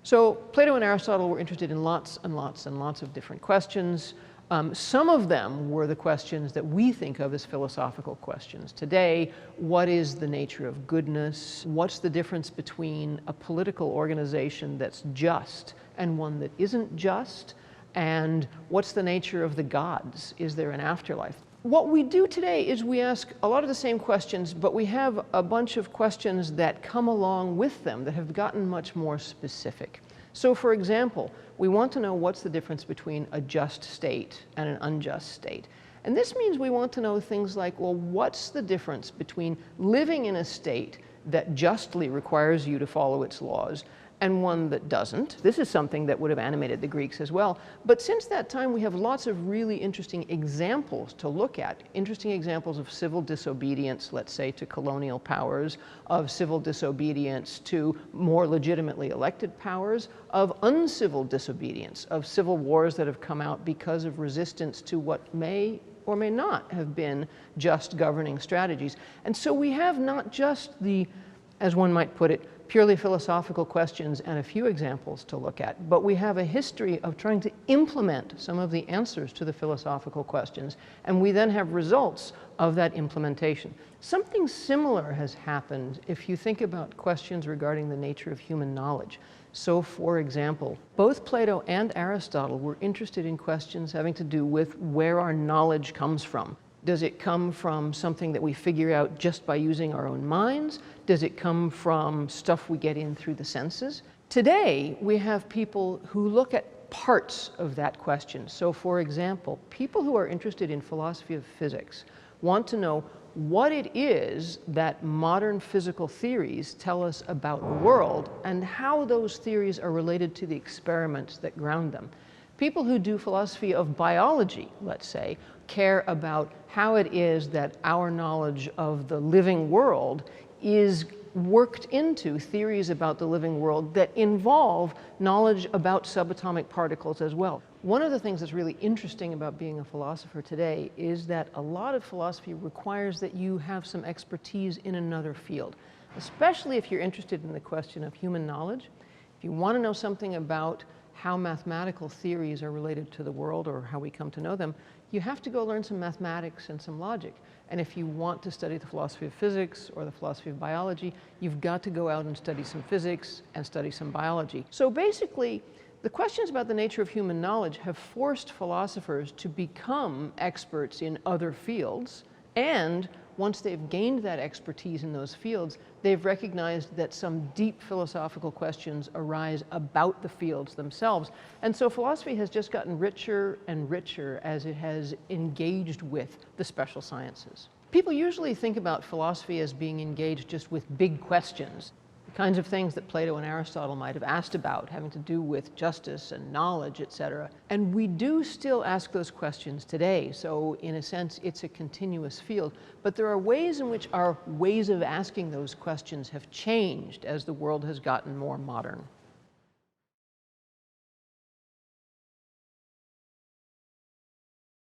So Plato and Aristotle were interested in lots and lots and lots of different questions. Some of them were the questions that we think of as philosophical questions. Today, what is the nature of goodness? What's the difference between a political organization that's just and one that isn't just? And what's the nature of the gods? Is there an afterlife? What we do today is we ask a lot of the same questions, but we have a bunch of questions that come along with them that have gotten much more specific. So for example, we want to know what's the difference between a just state and an unjust state. And this means we want to know things like, well, what's the difference between living in a state that justly requires you to follow its laws and one that doesn't? This is something that would have animated the Greeks as well. But since that time, we have lots of really interesting examples to look at. Interesting examples of civil disobedience, let's say, to colonial powers, of civil disobedience to more legitimately elected powers, of uncivil disobedience, of civil wars that have come out because of resistance to what may or may not have been just governing strategies. And so we have not just the, as one might put it, purely philosophical questions and a few examples to look at, but we have a history of trying to implement some of the answers to the philosophical questions, and we then have results of that implementation. Something similar has happened if you think about questions regarding the nature of human knowledge. So, for example, both Plato and Aristotle were interested in questions having to do with where our knowledge comes from. Does it come from something that we figure out just by using our own minds? Does it come from stuff we get in through the senses? Today, we have people who look at parts of that question. So for example, people who are interested in philosophy of physics want to know what it is that modern physical theories tell us about the world and how those theories are related to the experiments that ground them. People who do philosophy of biology, let's say, care about how it is that our knowledge of the living world is worked into theories about the living world that involve knowledge about subatomic particles as well. One of the things that's really interesting about being a philosopher today is that a lot of philosophy requires that you have some expertise in another field, especially if you're interested in the question of human knowledge. If you want to know something about how mathematical theories are related to the world or how we come to know them, you have to go learn some mathematics and some logic. And if you want to study the philosophy of physics or the philosophy of biology, you've got to go out and study some physics and study some biology. So basically, the questions about the nature of human knowledge have forced philosophers to become experts in other fields, and once they've gained that expertise in those fields, they've recognized that some deep philosophical questions arise about the fields themselves. And so philosophy has just gotten richer and richer as it has engaged with the special sciences. People usually think about philosophy as being engaged just with big questions, the kinds of things that Plato and Aristotle might have asked about, having to do with justice and knowledge, etc. And we do still ask those questions today, so in a sense it's a continuous field. But there are ways in which our ways of asking those questions have changed as the world has gotten more modern.